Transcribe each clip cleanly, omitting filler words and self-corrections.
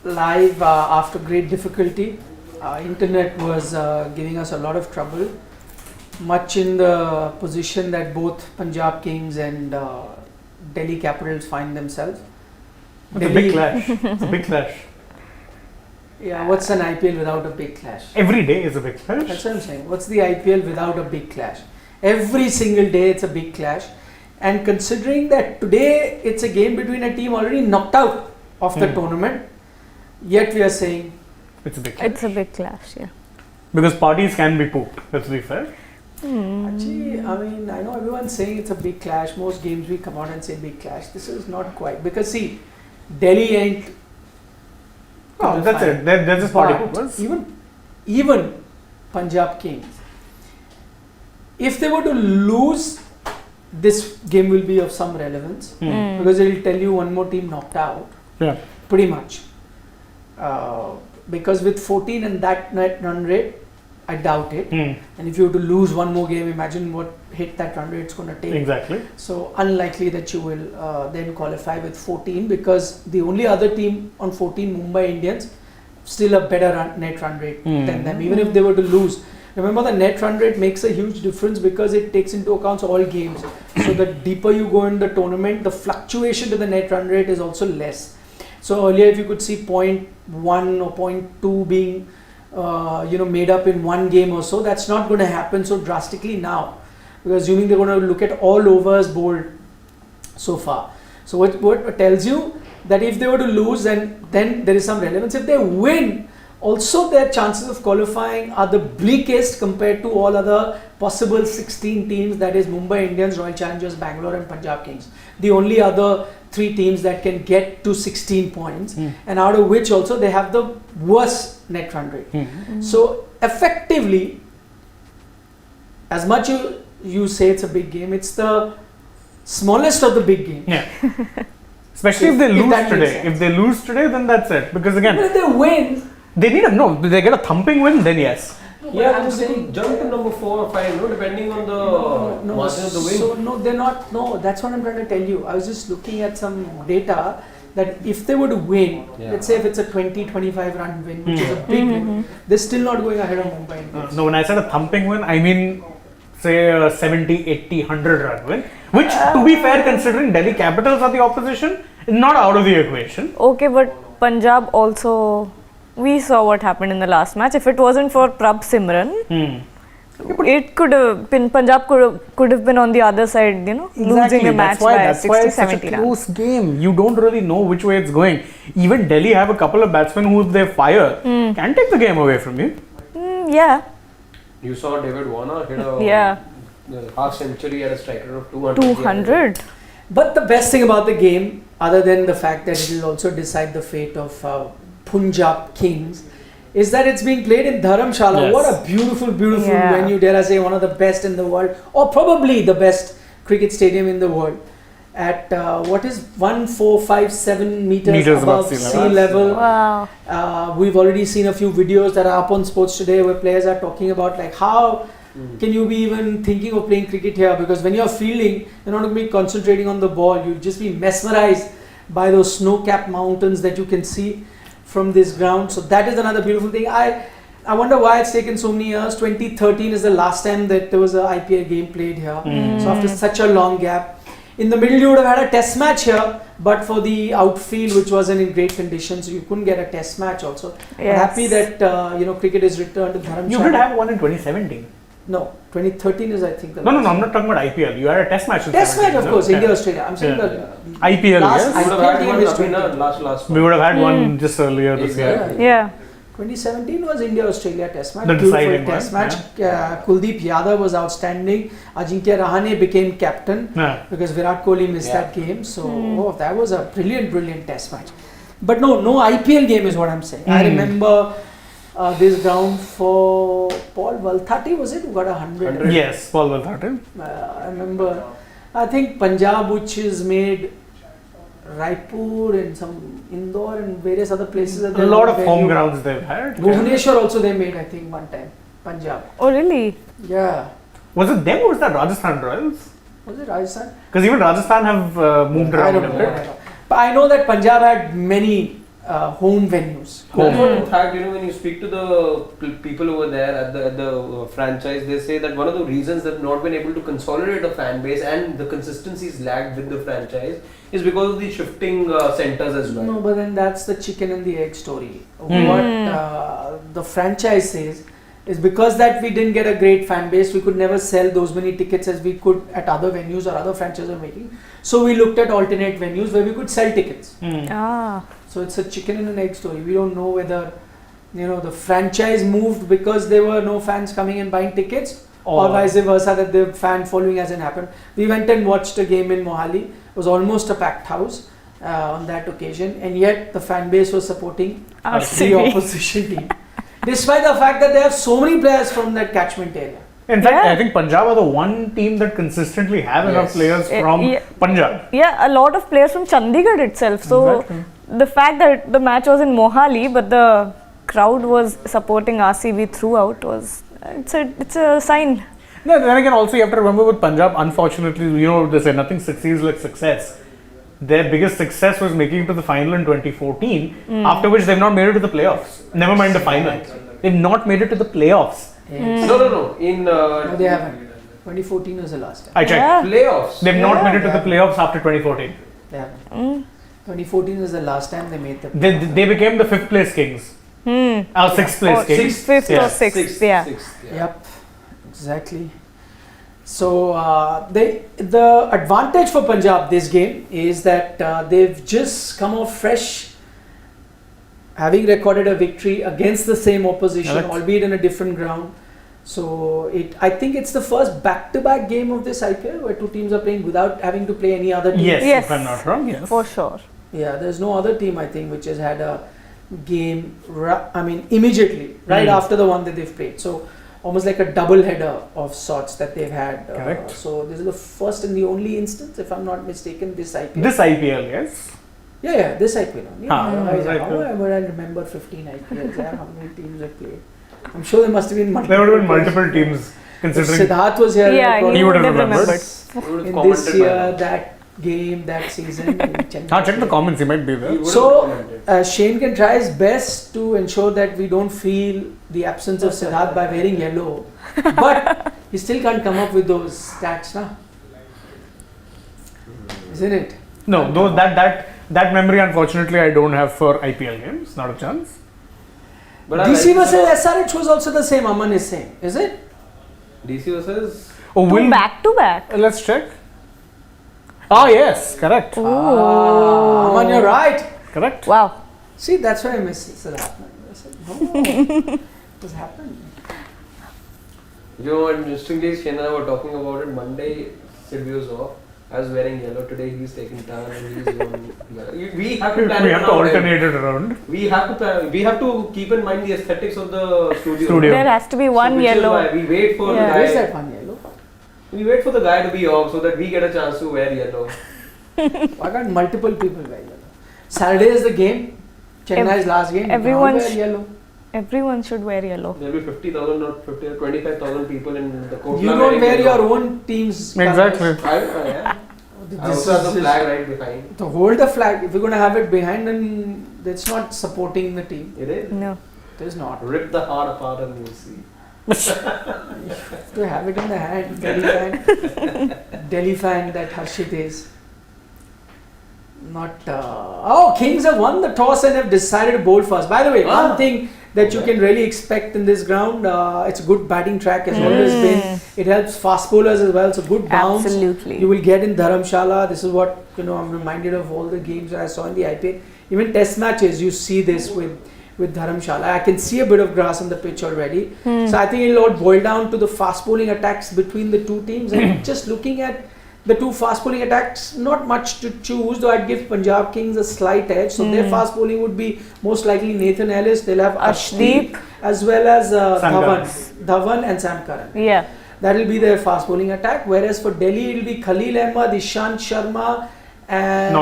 live after great difficulty. Internet was giving us a lot of trouble, much in the position that both Punjab Kings and Delhi Capitals find themselves. It's a big clash. It's a big clash. Yeah, what's an IPL without a big clash? Every day is a big clash. That's what I'm saying. What's the IPL without a big clash? Every single day it's a big clash. And considering that today it's a game between a team already knocked out of the tournament, yet we are saying it's a big clash. It's a big clash, yeah. Because parties can be pooped, let's be fair. Actually, I mean, I know everyone's saying it's a big clash. Most games we come out and say big clash. This is not quite. Because see, Delhi ain't... Oh, that's it. They're just party poopers. Even Punjab Kings, if they were to lose, this game will be of some relevance because it will tell you one more team knocked out. Yeah. Pretty much. Because with 14 and that net run rate, I doubt it. And if you were to lose one more game, imagine what hit that run rate it's going to take. Exactly. So unlikely that you will then qualify with 14 because the only other team on 14, Mumbai Indians, still a better net run rate than them. Even if they were to lose. Remember, the net run rate makes a huge difference because it takes into account all games. So the deeper you go in the tournament, the fluctuation to the net run rate is also less. So earlier, if you could see 0.1 or 0.2 being made up in one game or so, that's not going to happen so drastically now. Because assuming they're going to look at all overs bowled so far. So what tells you that if they were to lose, then there is some relevance. If they win, also their chances of qualifying are the bleakest compared to all other possible 16 teams, that is Mumbai Indians, Royal Challengers, Bangalore and Punjab Kings. The only other 3 teams that can get to 16 points and out of which also they have the worst net run rate. So effectively, as much you say it's a big game, it's the smallest of the big games. Yeah. Especially if they lose today. If they lose today, then that's it. Because again, if they win, they need they get a thumping win, then yes. Yeah, I'm saying jump to number 4 or 5, depending on the margin of the win. So no, they're not. No, that's what I'm trying to tell you. I was just looking at some data that if they were to win, let's say if it's a 20-25 run win, which is a big win, they're still not going ahead of Mumbai Indians. No, when I said a thumping win, I mean say a 70, 80, 100 run win. Which, to be fair, considering Delhi Capitals are the opposition, is not out of the equation. Okay, but Punjab also, we saw what happened in the last match. If it wasn't for Prabh Simran, it could have been, Punjab could have been on the other side, losing the match by 60, 70 runs. Close game. You don't really know which way it's going. Even Delhi have a couple of batsmen who, if they fire, can take the game away from you. Yeah. You saw David Warner hit a half century at a striker of 200. But the best thing about the game, other than the fact that it will also decide the fate of Punjab Kings, is that it's being played in Dharamshala. Yes. What a beautiful venue, dare I say, one of the best in the world, or probably the best cricket stadium in the world. At what is 1,457 meters above sea level. Wow. We've already seen a few videos that are up on Sports Today where players are talking about like how can you be even thinking of playing cricket here, because when you're fielding, you're not going to be concentrating on the ball, you'll just be mesmerized by those snow-capped mountains that you can see from this ground. So that is another beautiful thing. I wonder why it's taken so many years. 2013 is the last time that there was an IPL game played here. So after such a long gap, in the middle you would have had a test match here, but for the outfield which wasn't in great condition, so you couldn't get a test match also. Yes. Happy that cricket is returned to Dharamshala. You did have one in 2017. No, 2013 is I think the No, last I'm not talking about IPL. You had a test match in Test match, of course, Yeah. India-Australia. I'm saying the IPL, last yes. We would IPL have had game one is last We would have had one just earlier this year. Yeah. 2017 was India-Australia test match. The deciding test one, match. Kuldeep Yadav was outstanding. Ajinkya Rahane became captain because Virat Kohli missed that game. So that was a brilliant test match. But no IPL game is what I'm saying. I remember this ground for Paul Valthati, was it, who got 100? Yes, Paul Valthati. I remember, I think Punjab, which is made Raipur and some Indore and various other places. A lot of home grounds they've had. Bhubaneswar also they made, I think, one time. Punjab. Oh, really? Yeah. Was it them or was that Rajasthan Royals? Was it Rajasthan? Because even Rajasthan have moved around a bit. But I know that Punjab had many home venues. In fact, when you speak to the people over there at the franchise, they say that one of the reasons they've not been able to consolidate a fan base and the consistency is lagged with the franchise is because of the shifting centers as well. No, but then that's the chicken and the egg story. What the franchise says is because that we didn't get a great fan base, we could never sell those many tickets as we could at other venues or other franchises are making. So we looked at alternate venues where we could sell tickets. So it's a chicken and an egg story. We don't know whether the franchise moved because there were no fans coming and buying tickets, or vice versa, that the fan following hasn't happened. We went and watched a game in Mohali. It was almost a packed house on that occasion, and yet the fan base was supporting the opposition team, despite the fact that they have so many players from that catchment area. In fact, I think Punjab are the one team that consistently have enough players from Punjab. Yeah, a lot of players from Chandigarh itself. So the fact that the match was in Mohali, but the crowd was supporting RCB throughout was it's a sign. No, then again, also you have to remember with Punjab, unfortunately, they say nothing succeeds like success. Their biggest success was making it to the final in 2014, after which they've not made it to the playoffs. Never mind the final. They've not made it to the playoffs. No. No, they haven't. 2014 was the last time. I checked. Playoffs. They've not made it to the playoffs after 2014. They haven't. 2014 was the last time they made the They became the 5th place Kings. Or 6th place Kings. 5th or 6th, yeah. Yep, exactly. So the advantage for Punjab this game is that they've just come off fresh, having recorded a victory against the same opposition, albeit in a different ground. So I think it's the first back-to-back game of this IPL where two teams are playing without having to play any other team. Yes, if I'm not wrong. Yes, for sure. Yeah, there's no other team I think which has had a game. Immediately right after the one that they've played. So almost like a double header of sorts that they've had. Correct. So this is the first and the only instance, if I'm not mistaken, this IPL. This IPL, yes. Yeah, this IPL only. IPL. I remember 15 IPLs. How many teams have played? I'm sure there must have been multiple. There would have been multiple teams considering. Siddharth was here. He would have remembered. In this year, that game, that season. Check the comments, he might be there. So, Shane can try his best to ensure that we don't feel the absence of Siddharth by wearing yellow. But he still can't come up with those stats, na? Isn't it? No, though that memory, unfortunately, I don't have for IPL games. Not a chance. But DC versus SRH was also the same, Aman is saying. Is it? DC versus... back to back. Let's check. Oh, yes, correct. Aman, you're right. Correct. Wow. See, that's why I missed Siddharth. I said, no, what's happened? Interestingly, Shane and I were talking about it. Monday, Sidvi was off. I was wearing yellow today. He's taking tan and he's on yellow. We have to plan. We have to alternate it around. We have to keep in mind the aesthetics of the studio. There has to be one yellow. Is why we wait for the guy. Where's that one yellow? We wait for the guy to be off so that we get a chance to wear yellow. Why can't multiple people wear yellow? Saturday is the game. Chennai's last game. Everyone wear yellow. Everyone should wear yellow. There will be 50,000, not 50, 25,000 people in the court. You don't wear your own team's Exactly. I also have the flag right behind. To hold the flag, if you're going to have it behind, then that's not supporting the team. It is. No. It is not. Rip the heart apart and you'll see. To have it in the hand, Delhi fan that Harshit is. Not. Kings have won the toss and have decided to bowl first. By the way, one thing that you can really expect in this ground, it's a good batting track, has always been. It helps fast bowlers as well. It's a good bounce. Absolutely. You will get in Dharamshala. This is what I'm reminded of all the games that I saw in the IPL. Even test matches, you see this with Dharamshala. I can see a bit of grass on the pitch already. So I think it'll all boil down to the fast bowling attacks between the two teams. And just looking at the two fast bowling attacks, not much to choose, though I'd give Punjab Kings a slight edge. So their fast bowling would be most likely Nathan Ellis. They'll have Ashdeep as well as Dhawan and Sam Curran. Yeah. That will be their fast bowling attack. Whereas for Delhi, it will be Khalil Ahmed, Ishant Sharma and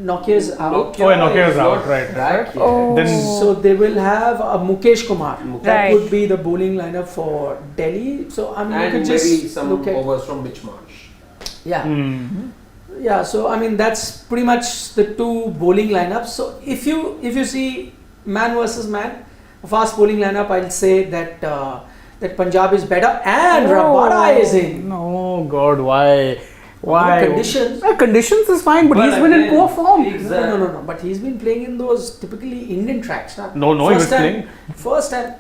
Nokia's out. Nokia is out, right. Oh. So they will have Mukesh Kumar. That Right. would be the bowling lineup for Delhi. So I mean, you And could just maybe some look at overs from Mitch Marsh. yeah. Yeah, so I mean that's pretty much the two bowling lineups. So if you see man versus man, fast bowling lineup, I'll say that that Punjab is better and Rabada is in. No, God, why? Why? Conditions. Conditions is fine, but he's been in poor form. Exactly. No. But he's been playing in those typically Indian tracks. No, he was playing. First time.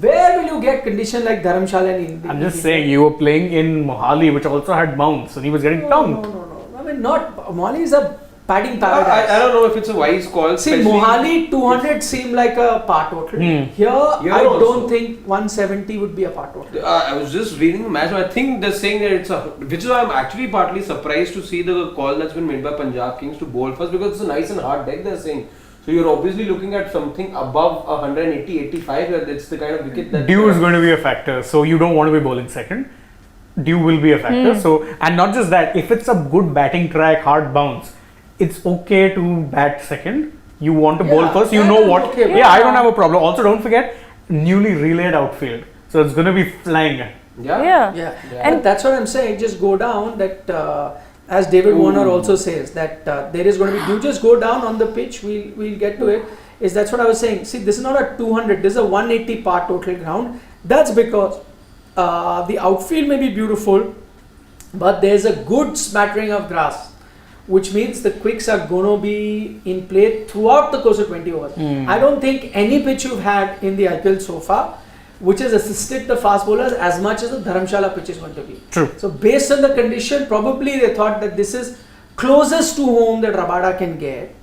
Where will you get condition like Dharamshala in India? I'm just saying, you were playing in Mohali, which also had bounce, and he was getting tongued. No. I mean, not Mohali is a batting paradise. I don't know if it's a wise call. See, Mohali 200 seemed like a par total. Here, I also. don't think 170 would be a par total. I was just reading the match. I think they're saying that it's a, which is why I'm actually partly surprised to see the call that's been made by Punjab Kings to bowl first, because it's a nice and hard deck. They're saying. So you're obviously looking at something above 180, 85. It's the kind of wicket that. Dew is going to be a factor, so you don't want to be bowling second. Dew will be a factor. So, and not just that, if it's a good batting track, hard bounce, it's okay to bat second. You want to bowl first. You know what? Okay, I don't have a problem. Also, don't forget newly relayed outfield, so it's going to be flying. Yeah. And that's what I'm saying. Just go down that. As David Warner also says that there is going to be. You just go down on the pitch. We'll get to it. That's what I was saying. See, this is not a 200. This is a 180 par total ground. That's because the outfield may be beautiful, but there's a good smattering of grass, which means the quicks are going to be in play throughout the course of 20 overs. I don't think any pitch you've had in the IPL so far which has assisted the fast bowlers as much as the Dharamshala pitch is going to be. True. So based on the condition, probably they thought that this is closest to home that Rabada can get.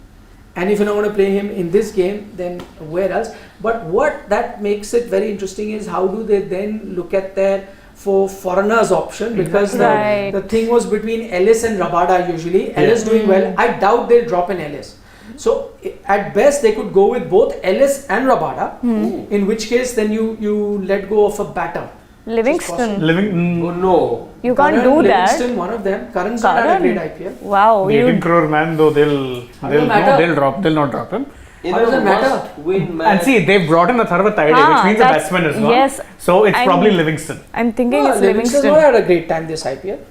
And if you're not going to play him in this game, then where else? But what that makes it very interesting is how do they then look at their for foreigners option, because the thing was between Ellis and Rabada usually. Ellis doing well. I doubt they'll drop in Ellis. So at best they could go with both Ellis and Rabada, in which case then you let go of a batter. Livingston. Oh no. You can't Karan, do Livingston, that. one of them. Karan's not had a great IPL. Wow. The 18 crore man though, they'll not drop him. How does it matter? And see, they've brought in a Tharva Taide, which means a batsman as well. Yes. So it's probably Livingston. I'm thinking it's Livingston's Livingston. not had a great time this IPL.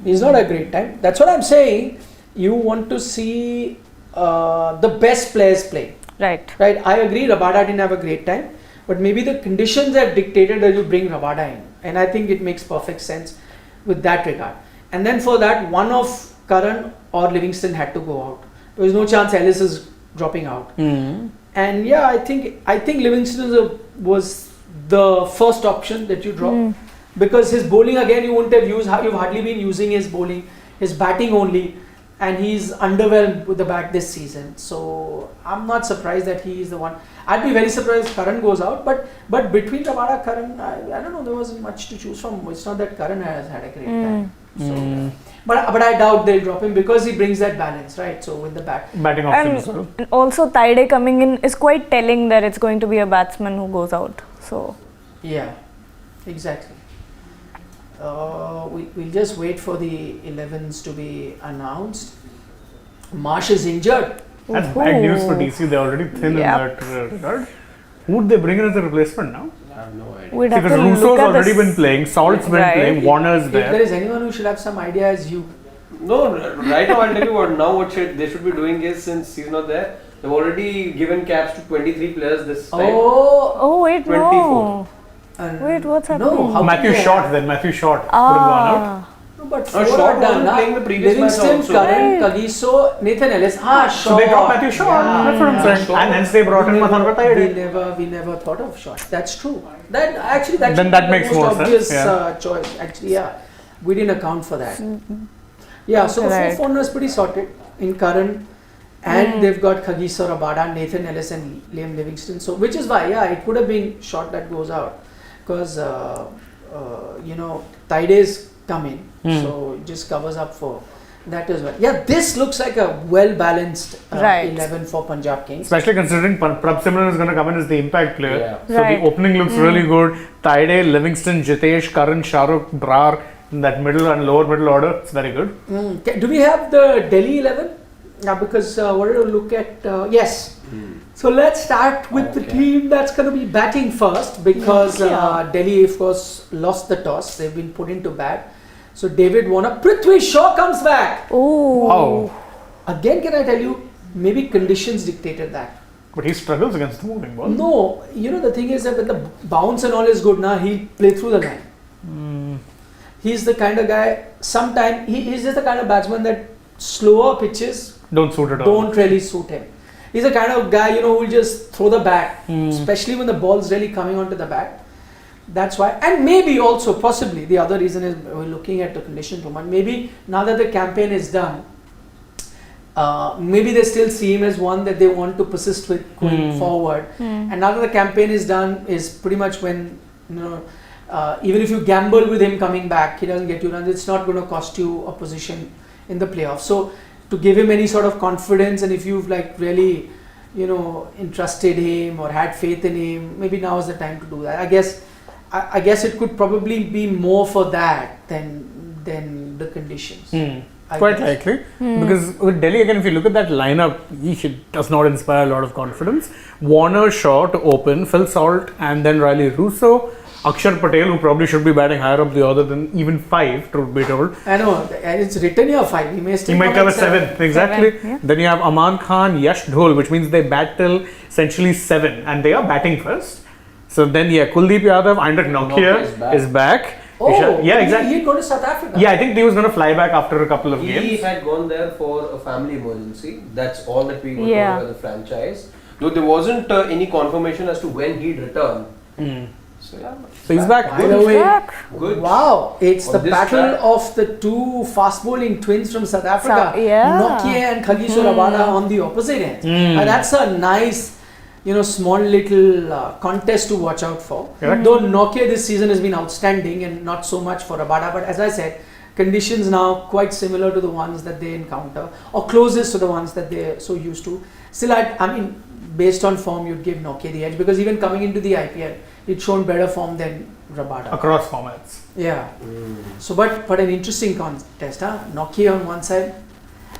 He's not a great time. That's what I'm saying. You want to see the best players play. Right. I agree, Rabada didn't have a great time, but maybe the conditions have dictated that you bring Rabada in, and I think it makes perfect sense with that regard. And then for that, one of Karan or Livingston had to go out. There was no chance Ellis is dropping out. And yeah, I think Livingston was the first option that you drop, because his bowling again you wouldn't have used. You've hardly been using his bowling, his batting only. And he's underwhelmed with the bat this season. So I'm not surprised that he is the one. I'd be very surprised if Karan goes out. But between Rabada, Karan, I don't know, there wasn't much to choose from. It's not that Karan has had a great time. So, but I doubt they'll drop him because he brings that balance, right? So with the batting option as well. And also Taide coming in is quite telling that it's going to be a batsman who goes out. So yeah, exactly. We'll just wait for the 11s to be announced. Marsh is injured. That's bad news for DC. They're already thin in that regard. Who would they bring in as a replacement now? I have no idea. Because Russo's already been playing, Salt's been playing, Warner's If there. there is anyone who should have some idea, is you. No, right now I'll tell you what. Now what they should be doing is, since he's not there, they've already given caps to 23 players this time. Oh wait, 24. no. Wait, what's happening? No, Matthew Short would have gone out. No, but Short wasn't playing the previous match Livingston, also. Karan, Kagiso, Nathan Ellis. Short. So they dropped Matthew Short. That's what I'm saying. And hence they brought in Tharva Taide. We never thought of Short. That's true. That makes the more most obvious sense. choice. Actually, we didn't account for that. Yeah, so the four foreigners pretty sorted in Karan, and they've got Kagiso, Rabada, Nathan Ellis, and Liam Livingston. So which is why, it could have been Short that goes out, because Taide's come in, so it just covers up for that as well. Yeah, this looks like a well-balanced 11 for Punjab Kings. Especially considering Prabh Simran is going to come in as the impact player. Yeah. So the opening looks really good. Taide, Livingston, Jitesh, Karan, Shahrukh, Brar, in that middle and lower middle order. It's very good. Do we have the Delhi 11? Because what did we look at? Yes. So let's start with the team that's going to be batting first, because Delhi, of course, lost the toss. They've been put into bat. So David Warner, Prithvi Shaw comes back. Oh. Wow. Again, can I tell you, maybe conditions dictated that. But he struggles against the moving ball. No, the thing is that when the bounce and all is good, now he'll play through the line. He's the kind of guy, sometimes he's just the kind of batsman that slower pitches Don't suit it all. don't really suit him. He's the kind of guy, who will just throw the bat, especially when the ball's really coming onto the bat. That's why, and maybe also, possibly, the other reason is we're looking at the conditions, Roman. Maybe now that the campaign is done, maybe they still see him as one that they want to persist with going forward. And now that the campaign is done, is pretty much when, even if you gamble with him coming back, he doesn't get you runs, it's not going to cost you a position in the playoffs. So, to give him any sort of confidence, and if you've really, entrusted him or had faith in him, maybe now is the time to do that. I guess it could probably be more for that than the conditions. Quite likely. Because with Delhi, again, if you look at that lineup, does not inspire a lot of confidence. Warner, Shaw to open, Phil Salt, and then Riley Russo. Akshar Patel, who probably should be batting higher up the order than even 5, truth be told. I know, it's written here 5. He might come at 7. Exactly. 7, yeah. Then you have Aman Khan, Yash Dhol, which means they bat till essentially 7. And they are batting first. So then, Kuldeep Yadav, Heinrich Nokia is back. Oh, yeah, exactly. He'd go to South Africa. Yeah, I think he was going to fly back after a couple of He games. had gone there for a family emergency. That's all that we were Yeah. told by the franchise. Though there wasn't any confirmation as to when he'd return. So yeah. So he's back. By the way, Back. Good. wow, it's On the this battle track. of the two fast bowling twins from South Africa. yeah. Nokia and Kagiso Rabada on the opposite end. And that's a nice, small little contest to watch out for. Correct. Though Nokia this season has been outstanding and not so much for Rabada, but as I said, conditions now quite similar to the ones that they encounter or closest to the ones that they're so used to. Still, I mean, based on form, you'd give Nokia the edge because even coming into the IPL, it's shown better form than Rabada. Across formats. Yeah. So, but an interesting contest, huh? Nokia on one side,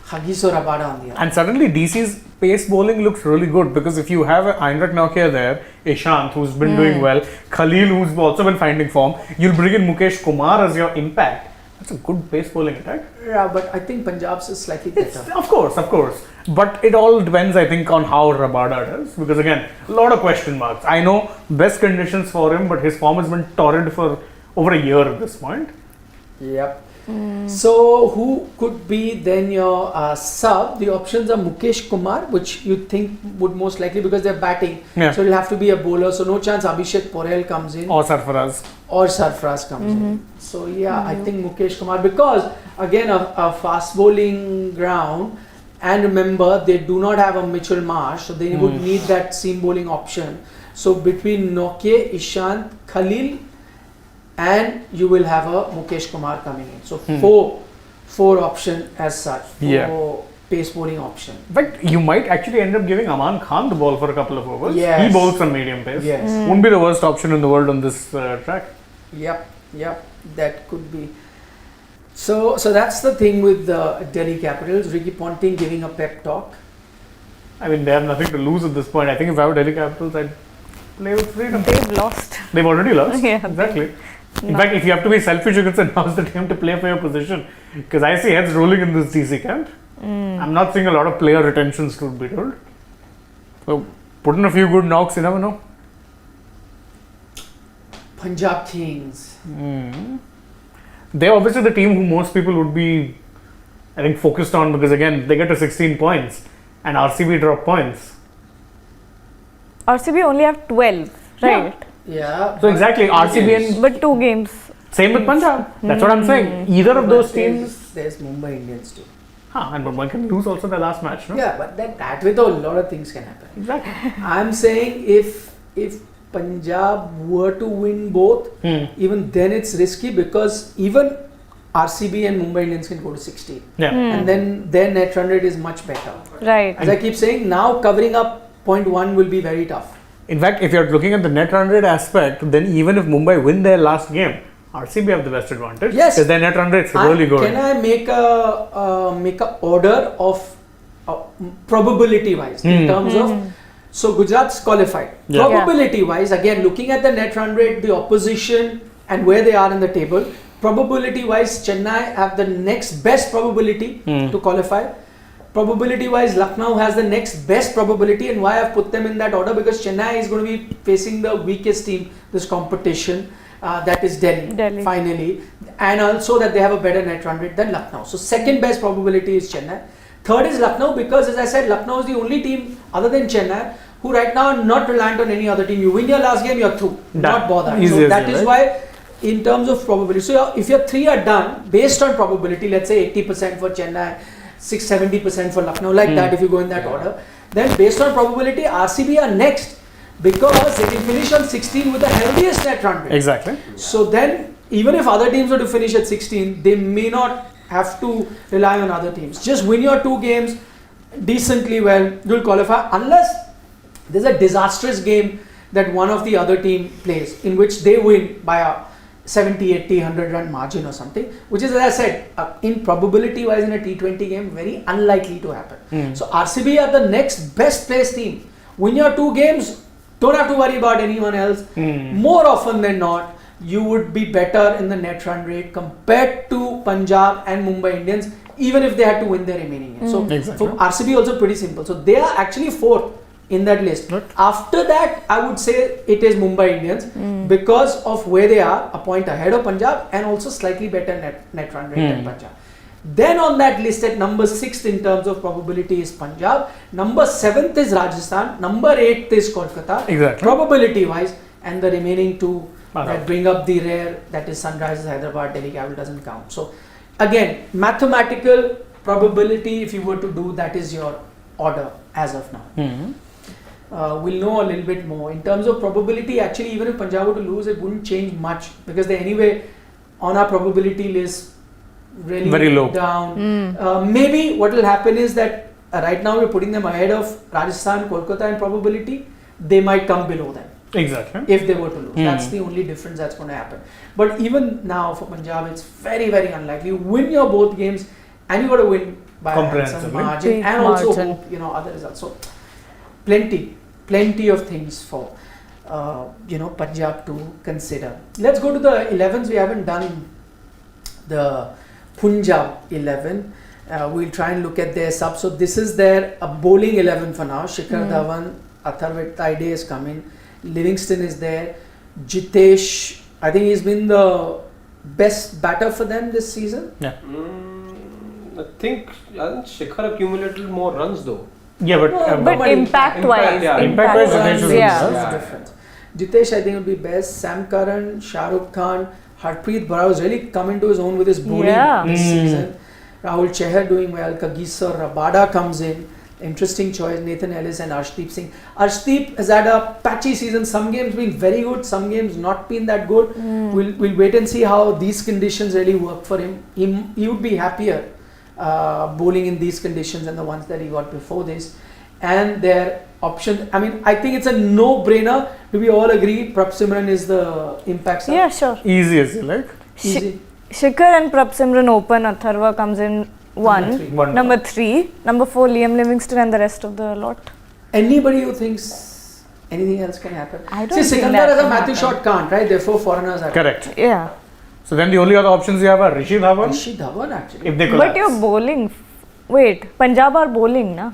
Hagiso Rabada on the other. And suddenly DC's pace bowling looks really good because if you have Heinrich Nokia there, Ishant who's been doing well, Khalil who's also been finding form, you'll bring in Mukesh Kumar as your impact. That's a good pace bowling attack. Yeah, but I think Punjab's is slightly better. Of course. But it all depends, I think, on how Rabada does. Because again, a lot of question marks. I know best conditions for him, but his form has been torrid for over a year at this point. Yep. So, who could be then your sub? The options are Mukesh Kumar, which you think would most likely because they're batting. Yeah. So, it'll have to be a bowler. So, no chance Abhishek Porel comes in. Or Sarfaraz. Or Sarfraz comes in. So yeah, I think Mukesh Kumar because again a fast bowling ground, and remember they do not have a Mitchell Marsh, so they would need that seam bowling option. So between Nokia, Ishant, Khalil, and you will have a Mukesh Kumar coming in. So four option as such for pace bowling option. In fact, you might actually end up giving Aman Khan the ball for a couple of overs. Yes. He bowls some medium pace. Yes. Wouldn't be the worst option in the world on this track. Yep, that could be. So that's the thing with the Delhi Capitals. Ricky Ponting giving a pep talk. I mean, they have nothing to lose at this point. I think if I were Delhi Capitals, I'd play with freedom. They've lost. They've already lost. Yeah, Exactly. In fact, if you have to be selfish, you can say now's the time to play for your position. Because I see heads rolling in this DC camp. I'm not seeing a lot of player retentions to be told. So put in a few good knocks, you never know. Punjab Kings. They're obviously the team who most people would be, I think, focused on because again, they get to 16 points and RCB drop points. RCB only have 12, right? Yeah. So exactly, RCB and But 2 games. same with Punjab. That's what I'm saying. Either of those teams. There's Mumbai Indians too. And Mumbai can lose also the last match, no? Yeah, but that with a lot of things can happen. Exactly. I'm saying if Punjab were to win both, even then it's risky because even RCB and Mumbai Indians can go to 16. Yeah. And then their net run rate is much better. Right. As I keep saying, now covering up 0.1 will be very tough. In fact, if you're looking at the net run rate aspect, then even if Mumbai win their last game, RCB have the best advantage. Yes. Because their net run rate's really good. Can I make a order of probability wise in terms of so Gujarat's qualified. Probability wise, again looking at the net run rate, the opposition and where they are in the table, probability wise, Chennai have the next best probability to qualify. Probability wise, Lucknow has the next best probability, and why I've put them in that order, because Chennai is going to be facing the weakest team this competition, that is Delhi finally, and also that they have a better net run rate than Lucknow. So second best probability is Chennai. Third is Lucknow, because as I said, Lucknow is the only team other than Chennai who right now are not reliant on any other team. You win your last game, you're through, not bothered. So that is why, in terms of probability, so if your three are done based on probability, let's say 80% for Chennai, 70% for Lucknow, like that, if you go in that order, then based on probability, RCB are next, because they can finish on 16 with the healthiest net run rate. Exactly. So then, even if other teams were to finish at 16, they may not have to rely on other teams. Just win your 2 games decently well, you'll qualify, unless there's a disastrous game that one of the other team plays, in which they win by a 70, 80, 100 run margin or something, which is, as I said, in probability wise in a T20 game, very unlikely to happen. So RCB are the next best placed team. Win your 2 games, don't have to worry about anyone else. More often than not, you would be better in the net run rate compared to Punjab and Mumbai Indians, even if they had to win their remaining games. So for RCB also pretty simple. So they are actually 4th in that list. After that, I would say it is Mumbai Indians, because of where they are, a point ahead of Punjab, and also slightly better net run rate than Punjab. Then on that list, at number 6th in terms of probability is Punjab, number 7th is Rajasthan, number 8th is Kolkata, probability wise, and the remaining 2 that bring up the rear, that is Sunrisers Hyderabad, Delhi Capital doesn't count. So again, mathematical probability, if you were to do, that is your order as of now. We'll know a little bit more. In terms of probability, actually, even if Punjab were to lose, it wouldn't change much, because they're anyway on our probability list really very low down. Maybe what will happen is that right now we're putting them ahead of Rajasthan, Kolkata in probability. They might come below them. Exactly. If they were to lose. That's the only difference that's going to happen. But even now for Punjab, it's very, very unlikely. You win your both games, and you got to win by a handsome margin, and also hope, other results. So plenty of things for Punjab to consider. Let's go to the 11s. We haven't done the Punjab 11. We'll try and look at their subs. So this is their bowling 11 for now. Shikhar Dhawan, Atharva Taide is coming. Livingston is there. Jitesh, I think he's been the best batter for them this season. Yeah. I think Shikhar accumulated more runs though. Yeah, but impact-wise, Jitesh is different. Jitesh, I think, will be best. Sam Curran, Shah Rukh Khan, Harpreet Brar has really come into his own with his bowling this season. Rahul Chahar doing well. Kagiso Rabada comes in. Interesting choice. Nathan Ellis and Arshdeep Singh. Arshdeep has had a patchy season. Some games been very good, some games not been that good. We'll wait and see how these conditions really work for him. He would be happier bowling in these conditions than the ones that he got before this. And their option, I think it's a no-brainer. Do we all agree Prabh Simran is the impact sub? Yeah, sure. Easy as you like. Easy. Shikhar and Prabh Simran open. Atharva comes in 1. Number 3. Number 4, Liam Livingston, and the rest of the lot. Anybody who thinks anything else can happen? I don't think Sikandar as a Matthew Shot can't, right? Therefore, foreigners are. Correct. Yeah. So then the only other options you have are Rishi Dhawan. Rishi Dhawan, actually. If they collapse. But you're bowling. Wait, Punjab are bowling, na?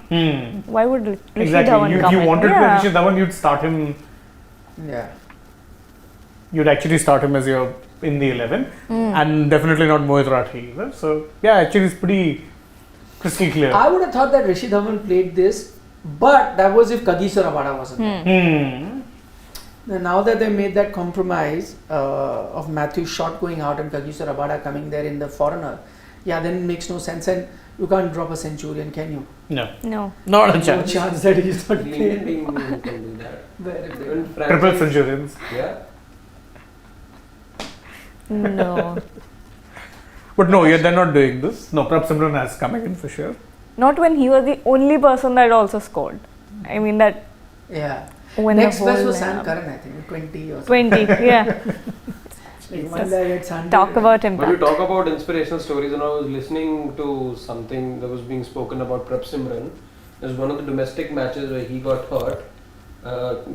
Why would Rishi Dhawan come you in? wanted to Rishi Dhawan, you'd start him. Yeah. You'd actually start him as your in the 11, and definitely not Mohit Rathi either. So yeah, actually it's pretty crystal clear. I would have thought that Rishi Dhawan played this, but that was if Kagiso Rabada wasn't there. Now that they made that compromise of Matthew Shot going out and Kagiso Rabada coming there in the foreigner, then it makes no sense, and you can't drop a centurion, can you? No. Not a No chance. chance that he's not The playing. Indian team can do that. Even Triple franchise- centurions. Yeah. No. But no, they're not doing this. No, Prabh Simran has coming in for sure. Not when he was the only person that also scored. That. Yeah. When Next the best whole was Sam lineup- Curran, I think, 20 or something. 20, yeah. Like one guy gets 100. Talk about When we impact. talk about inspirational stories, and I was listening to something that was being spoken about Prabh Simran. There's one of the domestic matches where he got hurt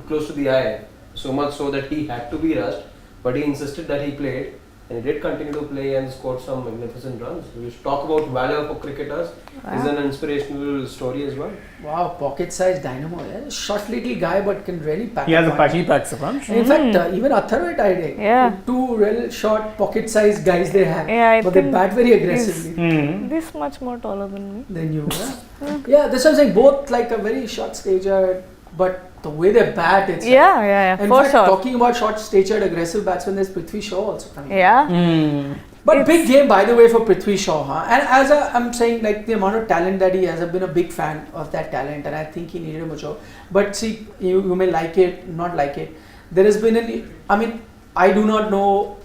close to the eye, so much so that he had to be rushed, but he insisted that he played. and he did continue to play and scored some magnificent runs. We should talk about valor for cricketers. Is an inspirational story as well. Wow, pocket-sized dynamo. Yeah. Short little guy, but can really pack. He has a punch. he packs a punch. In fact, even Atharva tried it. Yeah. Two real short pocket-sized guys they have. Yeah, I but they think bat very aggressively. this much more taller than me. Than you. Yeah, that's what I'm saying. Both like a very short stature, but the way they bat, it's Yeah, In for fact, sure. talking about short-statured aggressive batsmen, there's Prithvi Shaw also coming. Yeah. But big game, by the way, for Prithvi Shaw. Huh? And as I'm saying, like the amount of talent that he has, I've been a big fan of that talent, and I think he needed much of. But see, you may like it, not like it. There has been I do not know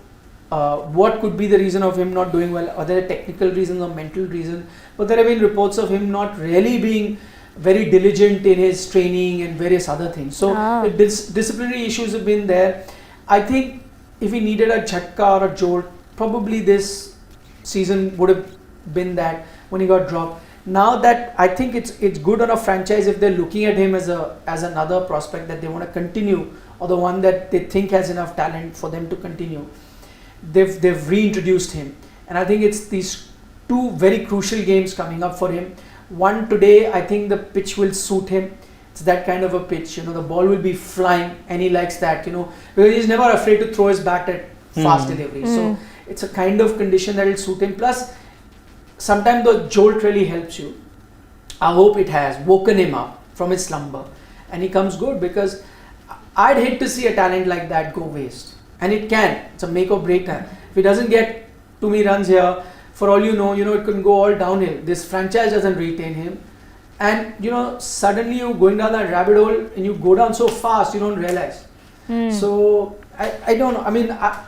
what could be the reason of him not doing well. Are there technical reasons or mental reasons? But there have been reports of him not really being very diligent in his training and various other things. So disciplinary issues have been there. I think if he needed a jhatka or a jolt, probably this season would have been that when he got dropped. Now that I think it's good on a franchise if they're looking at him as another prospect that they want to continue, or the one that they think has enough talent for them to continue. They've reintroduced him, and I think it's these two very crucial games coming up for him. One today, I think the pitch will suit him. It's that kind of a pitch, the ball will be flying, and he likes that, because he's never afraid to throw his bat at fast delivery. So it's a kind of condition that will suit him. Plus, sometimes the jolt really helps you. I hope it has woken him up from his slumber, and he comes good, because I'd hate to see a talent like that go waste. And it can. It's a make or break time. If he doesn't get too many runs here, for all you know, it can go all downhill. This franchise doesn't retain him. And, suddenly you're going down that rabbit hole and you go down so fast, you don't realize. So, I don't know.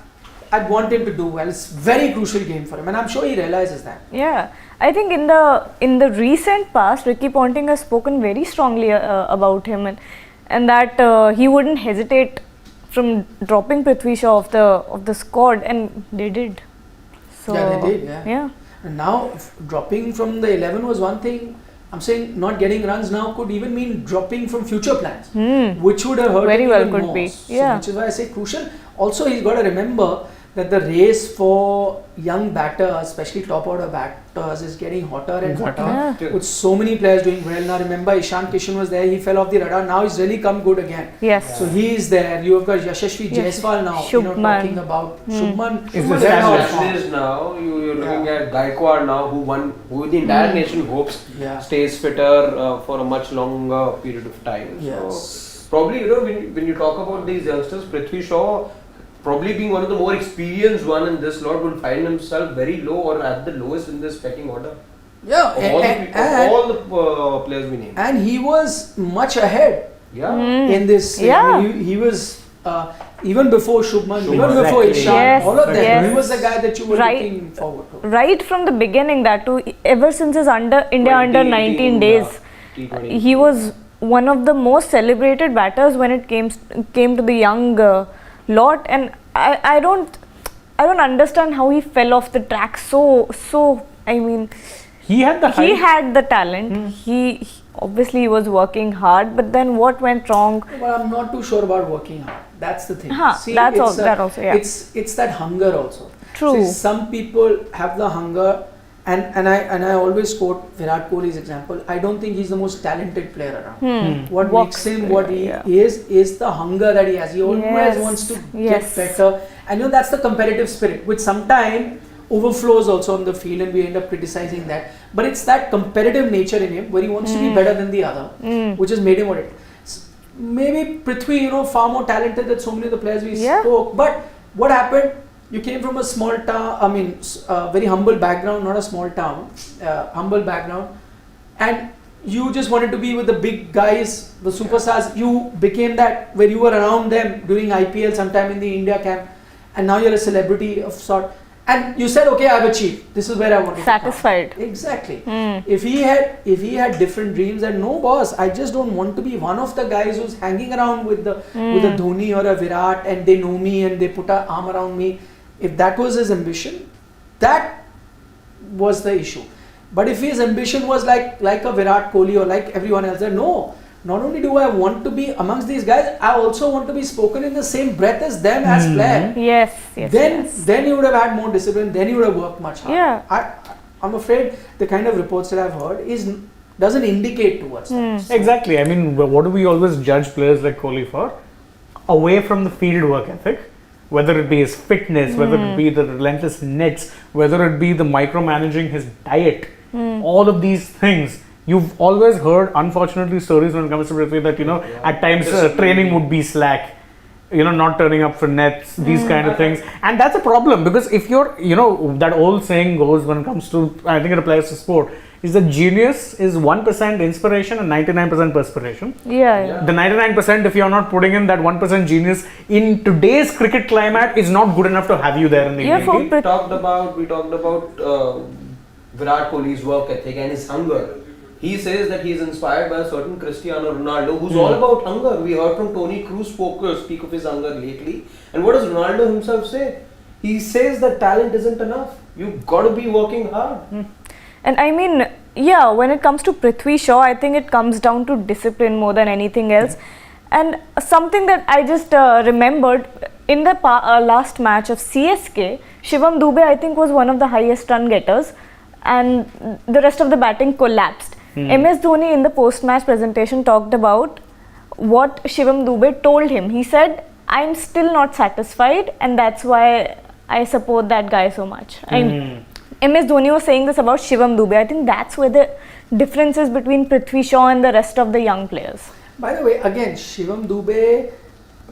I'd want him to do well. It's a very crucial game for him, and I'm sure he realizes that. Yeah, I think in the recent past, Ricky Ponting has spoken very strongly about him, and that he wouldn't hesitate from dropping Prithvi Shaw of the squad, and they did. So, yeah, they did. Yeah. And now dropping from the 11 was one thing. I'm saying not getting runs now could even mean dropping from future plans, which would have hurt Very him well even could more. be. So, Yeah. which is why I say crucial. Also, he's got to remember that the race for young batters, especially top order batters, is getting hotter and hotter. Yeah. With so many players doing well. Now remember, Ishan Kishan was there, he fell off the radar. Now he's really come good again. Yes. So he is there. You have got Yashasvi Jaiswal now. Shubman. Talking about Shubman. Is Shubman the very hot established. form. Is now you're looking at Gaikwad now, who the entire nation hopes Yeah. stays fitter for a much longer period of time. Yes. So probably when you talk about these youngsters, Prithvi Shaw probably being one of the more experienced one in this lot will find himself very low or at the lowest in this pecking order. Yeah, Of all the players we named. and he was much ahead Yeah. in this. Yeah. I mean, he was even before Shubman, even Shubman. before Exactly. Ishan, Yes, all of them. yes. He was the guy that you were Right. looking forward to. Right from the beginning, that too, ever since his India under 19 days, T20. he was one of the most celebrated batters when it came to the young lot, and I don't understand how he fell off the track so. I mean, He had the he height. had the talent. He obviously was working hard, but then what went wrong? But I'm not too sure about working hard. That's the thing. Huh, that's it's that also, yeah. It's that hunger also. True. See, some people have the hunger, and I always quote Virat Kohli's example. I don't think he's the most talented player around. What Works, makes him what he yeah. is the hunger that he has. He always Yes, wants to yes. get better. And that's the competitive spirit, which sometimes overflows also on the field, and we end up criticizing that. But it's that competitive nature in him where he wants to be better than the other, which has made him what it is. Maybe Prithvi, far more talented than so many of the players we Yeah. spoke. But what happened? You came from a small town, very humble background, not a small town, humble background, and you just wanted to be with the big guys, the superstars. You became that where you were around them during IPL, sometime in the India camp, and now you're a celebrity of sort. And you said, okay, I've achieved. This is where I wanted Satisfied. to come. Exactly. If he had different dreams, and no boss, I just don't want to be one of the guys who's hanging around with a Dhoni or a Virat, and they know me and they put an arm around me. If that was his ambition, that was the issue. But if his ambition was like a Virat Kohli or like everyone else, then no, not only do I want to be amongst these guys, I also want to be spoken in the same breath as them as player. Yes, Then you would have had more discipline, then you would have worked much harder. Yeah. I'm afraid the kind of reports that I've heard doesn't indicate towards that. So Exactly. I mean, what do we always judge players like Kohli for? Away from the field work ethic, whether it be his fitness, whether it be the relentless nets, whether it be the micromanaging his diet, all of these things. You've always heard, unfortunately, stories when it comes to Prithvi that, at times training would be slack, not turning up for nets, these kind of things. And that's a problem because if you're, that old saying goes when it comes to, I think it applies to sport, is that genius is 1% inspiration and 99% perspiration. Yeah. The 99%, if you're not putting in that 1% genius in today's cricket climate, is not good enough to have you there in the Indian team. We talked about Virat Kohli's work ethic and his hunger. He says that he is inspired by a certain Cristiano Ronaldo who's all about hunger. We heard from Tony Cruz speak of his hunger lately. And what does Ronaldo himself say? He says that talent isn't enough. You've got to be working hard. And I mean, when it comes to Prithvi Shaw, I think it comes down to discipline more than anything else. And something that I just remembered, in the last match of CSK, Shivam Dube, I think, was one of the highest run getters. And the rest of the batting collapsed. MS Dhoni in the post-match presentation talked about what Shivam Dube told him. He said, I'm still not satisfied and that's why I support that guy so much. MS Dhoni was saying this about Shivam Dube. I think that's where the difference is between Prithvi Shaw and the rest of the young players. By the way, again, Shivam Dube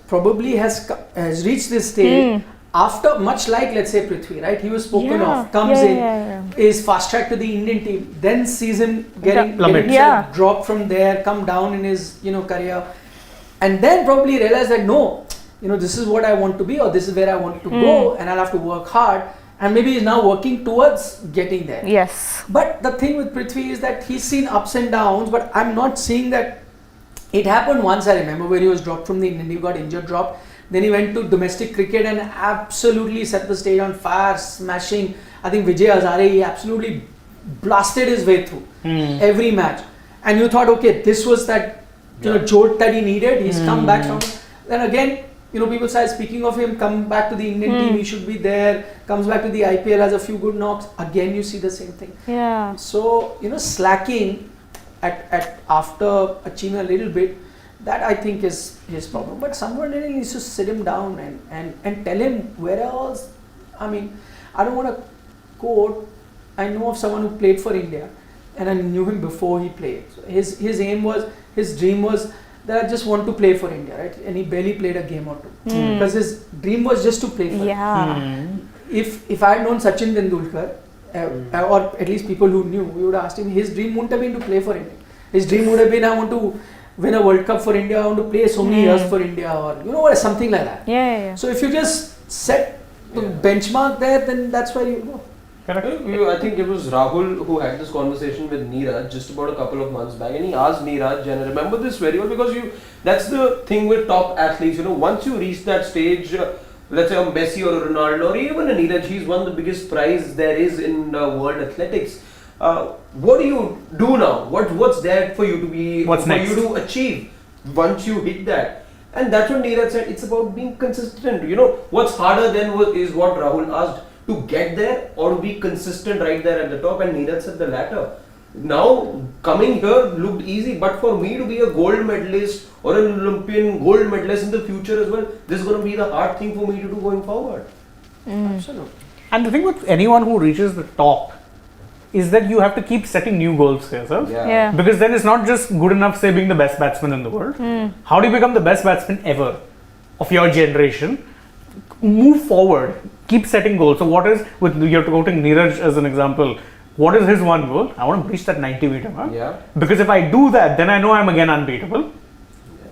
probably has reached this stage after, much like, let's say, Prithvi, right? He was spoken of, comes in, is fast tracked to the Indian team, then sees him getting dropped from there, come down in his career, and then probably realize that no, this is what I want to be, or this is where I want to go, and I'll have to work hard. And maybe he's now working towards getting there. Yes. But the thing with Prithvi is that he's seen ups and downs, but I'm not seeing that. It happened once, I remember, where he was dropped from the Indian, he got injured, dropped. Then he went to domestic cricket and absolutely set the stage on fire, smashing. I think Vijay Hazare, he absolutely blasted his way through every match. And you thought, okay, this was that jolt that he needed. He's come back from. Then again, people started speaking of him, come back to the Indian team, he should be there. Comes back to the IPL, has a few good knocks. Again, you see the same thing. Yeah. So, slacking at after achieving a little bit, that I think is his problem. But someone really needs to sit him down and tell him where else. I mean, I don't want to quote. I know of someone who played for India, and I knew him before he played. So his dream was that I just want to play for India, right? And he barely played a game or two because his dream was just to play for India. If I had known Sachin Tendulkar, or at least people who knew, we would have asked him. His dream wouldn't have been to play for India. His dream would have been, I want to win a World Cup for India, I want to play so many years for India, or something like that. Yeah. So if you just set the benchmark there, then that's where you go. I think it was Rahul who had this conversation with Neeraj just about a couple of months back, and he asked Neeraj, and I remember this very well because that's the thing with top athletes, once you reach that stage, let's say a Messi or a Ronaldo or even a Neeraj, he's won the biggest prize there is in world athletics. What do you do now? What's there for you to be, next? You to achieve once you hit that? And that's what Neeraj said. It's about being consistent. What's harder than is what Rahul asked, to get there or to be consistent right there at the top. And Neeraj said the latter. Now coming here looked easy, but for me to be a gold medalist or an Olympian gold medalist in the future as well, this is going to be the hard thing for me to do going forward. Absolutely. And the thing with anyone who reaches the top is that you have to keep setting new goals for yourself. Yeah. Because then it's not just good enough, say, being the best batsman in the world. How do you become the best batsman ever of your generation? Move forward. Keep setting goals. So what is, you're quoting Neeraj as an example, what is his one goal? I want to reach that 90 meter mark. Yeah. Because if I do that, then I know I'm again unbeatable.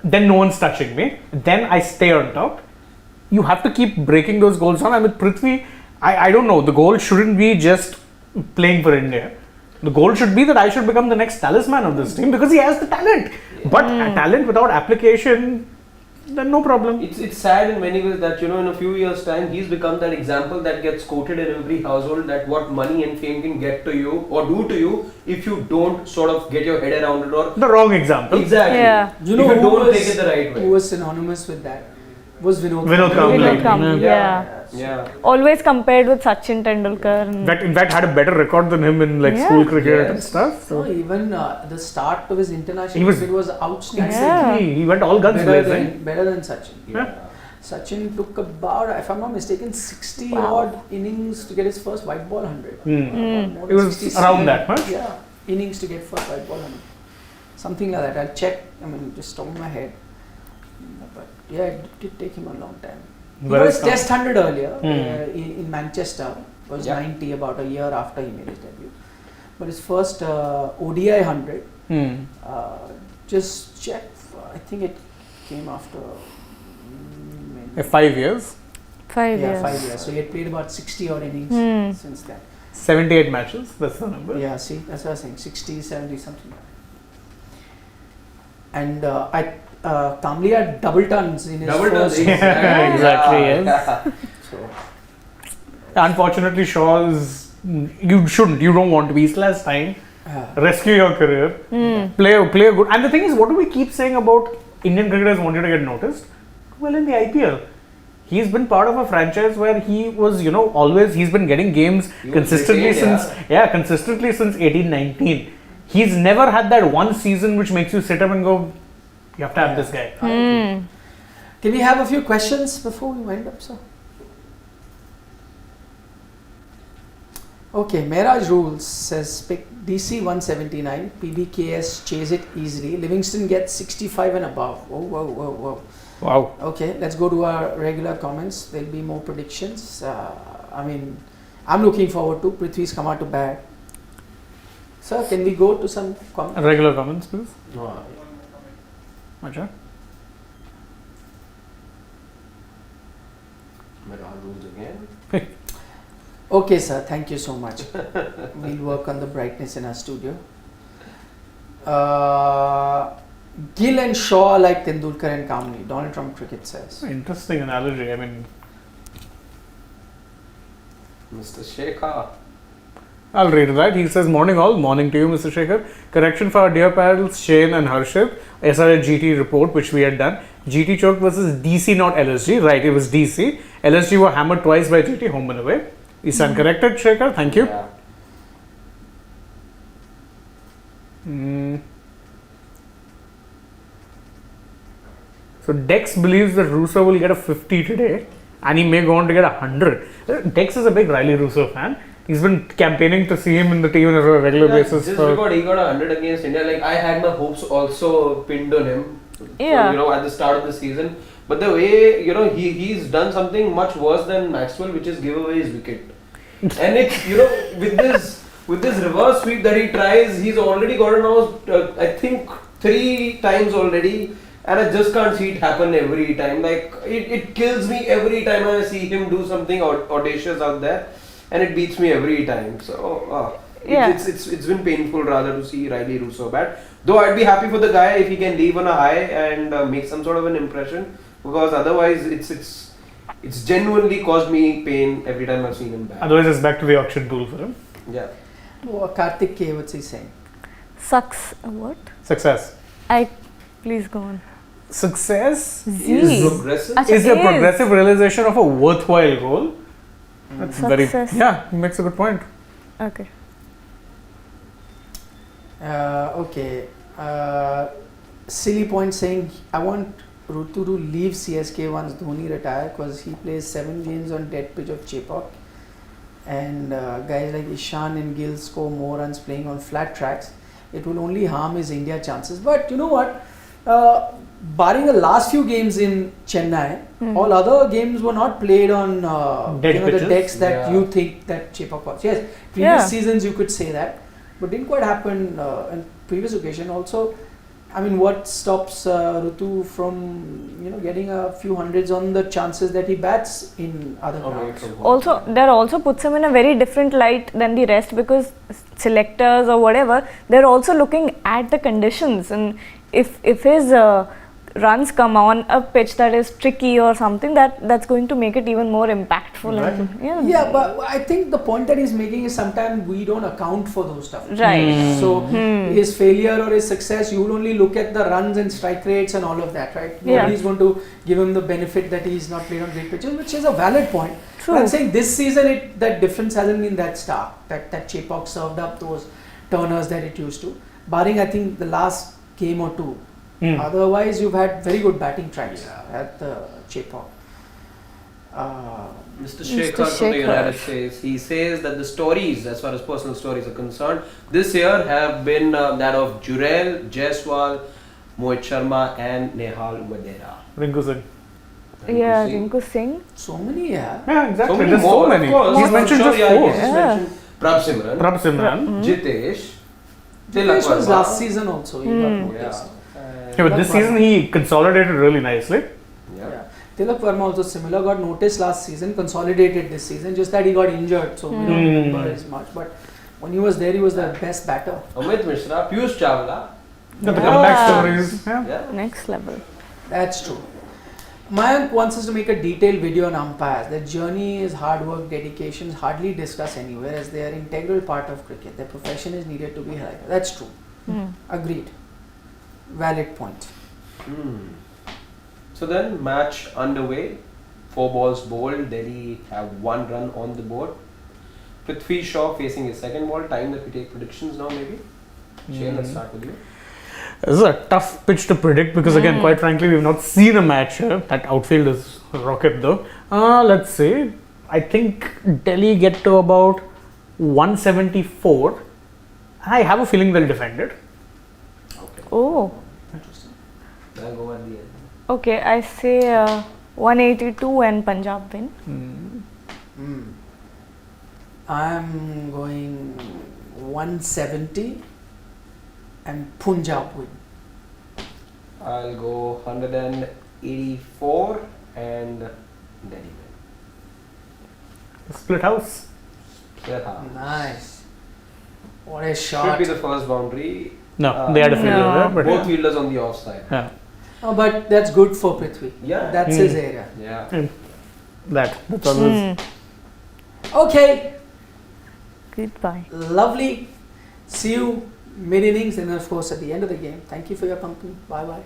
Then no one's touching me. Then I stay on top. You have to keep breaking those goals down. And with Prithvi, I don't know. The goal shouldn't be just playing for India. The goal should be that I should become the next talisman of this team because he has the talent. But talent without application, then no problem. It's sad in many ways that, in a few years' time, he's become that example that gets quoted in every household, that what money and fame can get to you or do to you if you don't sort of get your head around it, or The wrong example. exactly. Yeah. You know if you who don't was, take it the right way. who was synonymous with that? Was Vinod Kambli. Vinod Kambli, Yeah. yeah. Yeah. Always compared with Sachin Tendulkar. And In fact, had a better record than him in like Yeah. school cricket and Yes. stuff. So So even the start of his international He was- cricket was outstanding. Yeah. he went all guns blazing. Better than Sachin. Yeah. Sachin took about, if I'm not mistaken, 60 Wow. odd innings to get his first white ball 100. More It than was 60 around that much. Yeah, innings to get first white ball 100. Something like that. I'll check. I mean, just top of my head. But yeah, it did take him a long time. He got Whereas his test 100 earlier in Manchester. Was Yeah. 90 about a year after he made his debut. But his first ODI 100, just check. I think it came after. 5 years, 5 Yeah, years. 5 years. So he had played about 60 odd innings since then. 78 matches. That's the number. Yeah, see, that's what I was saying. 60, 70, something like that. And Kambli had double tons in his Double first. done. Yeah, exactly, yes. Yeah. So, Unfortunately, Shaw's you don't want to be. His last time. Rescue your career. Play a good. And the thing is, what do we keep saying about Indian cricketers wanting to get noticed? Well, in the IPL, he's been part of a franchise where he was, always he's been getting games He was consistently retained, consistently since 18-19. He's never had that one season which makes you sit up and go, you have to have this guy. can we have a few questions before we wind up, sir? Okay, Mehraj Rules says pick DC 179, PBKS chase it easily, Livingston gets 65 and above. Whoa. Wow. Okay, let's go to our regular comments. There'll be more predictions. I'm looking forward to Prithvi's come out to bat. Sir, can we go to some comments? Regular comments, please. No, Acha. Mehraj rules again. Okay, sir, thank you so much. We'll work on the brightness in our studio. Gill and Shaw are like Tendulkar and Kambli, Donald Trump Cricket says. Interesting analogy. I mean, Mr. Shekhar. I'll read that. He says, morning all, morning to you, Mr. Shekhar. Correction for our dear pals, Shane and Harshit. SRH GT report, which we had done. GT choked versus DC, not LSG. Right, it was DC. LSG were hammered twice by GT, home and away. You stand corrected, Shekhar. Thank you. Yeah. So Dex believes that Russo will get a 50 today and he may go on to get 100. Dex is a big Riley Russo fan. He's been campaigning to see him in the team on a regular basis. Just for- because he got 100 against India, like I had my hopes also pinned on him. Yeah. At the start of the season. But the way, he's done something much worse than Maxwell, which is give away his wicket. And it's, with this reverse sweep that he tries, he's already gotten out, I think 3 times already. And I just can't see it happen every time. Like, it kills me every time I see him do something audacious out there. And it beats me every time. So, it's been painful rather to see Riley Russo bat. Though I'd be happy for the guy if he can leave on a high and make some sort of an impression. Because otherwise, it's genuinely caused me pain every time I've seen him bat. Otherwise, it's back to the auction pool for him. Yeah. Oh, Karthik K, what's he saying? Sucks. What? Success. Please go on. Success Z. Progressive. Acha, is a is. progressive realization of a worthwhile goal. That's Success. he makes a good point. Okay. Okay. Silly point saying, I want Rutu to leave CSK once Dhoni retire because he plays 7 games on dead pitch of Chepauk. And guys like Ishan and Gill score more runs playing on flat tracks. It will only harm his India chances. But you know what? Barring the last few games in Chennai, all other games were not played on Dead the pitches. decks that Yeah. you think that Chepauk was. Yes, previous Yeah. seasons you could say that, but didn't quite happen in previous occasion. Also, I mean, what stops Rutu from getting a few hundreds on the chances that he bats in other grounds? Also, that also puts him in a very different light than the rest because selectors or whatever, they're also looking at the conditions, and if his runs come on a pitch that is tricky or something, that's going to make it even more impactful. And, Yeah, but I think the point that he's making is sometimes we don't account for those stuff. Right. So his failure or his success, you will only look at the runs and strike rates and all of that, right? Yeah. Nobody's going to give him the benefit that he's not played on great pitches, which is a valid point. True. But I'm saying this season, that difference hasn't been that stark. That Chepauk served up those turners that it used to. Barring, I think, the last game or two. Otherwise, you've had very good batting tracks at the Chepauk. Mr. Shekhar from the United States, he says that the stories, as far as personal stories are concerned, this year have been that of Jurel, Jaiswal, Mohit Sharma and Nehal Wadera. Rinku Singh. Yeah, Rinku Singh. So many, Yeah, exactly. So many There's more, so many. of course. He's mentioned Sure, just yeah, four. he's just mentioned Prabh Simran, Jitesh. Tilak This was Verma. last season also. He got noticed. Yeah, but this season he consolidated really nicely. Yeah. Tilak Verma also similar, got noticed last season, consolidated this season, just that he got injured, so we don't remember as much. But when he was there, he was the best batter. Amit Mishra, Piyush Chawla. The comeback stories. Yeah. Yeah. Next level. That's true. Mayank wants us to make a detailed video on umpires. Their journey is hard work, dedication, hardly discussed anywhere as they are an integral part of cricket. Their profession is needed to be highlighted. That's true. Agreed. Valid point. So then, match underway. 4 balls bowled. Delhi have 1 run on the board. Prithvi Shaw facing his second ball. Time that we take predictions now, maybe. Shane, let's start with you. This is a tough pitch to predict because again, quite frankly, we've not seen a match here. That outfield is rocket though. Let's say, I think Delhi get to about 174. I have a feeling they'll defend it. Okay. Oh. I'll go at the end. Okay, I say 182 and Punjab win. I'm going 170 and Punjab win. I'll go 184 and Delhi win. Split house. Nice. What a Should shot. be the first boundary. No, they had a failure No. there, but Both fielders on the offside. yeah. Oh, but that's good for Prithvi. Yeah. That's his area. Yeah. That's always. Okay. Goodbye. Lovely. See you mid innings and of course at the end of the game. Thank you for your company. Bye bye.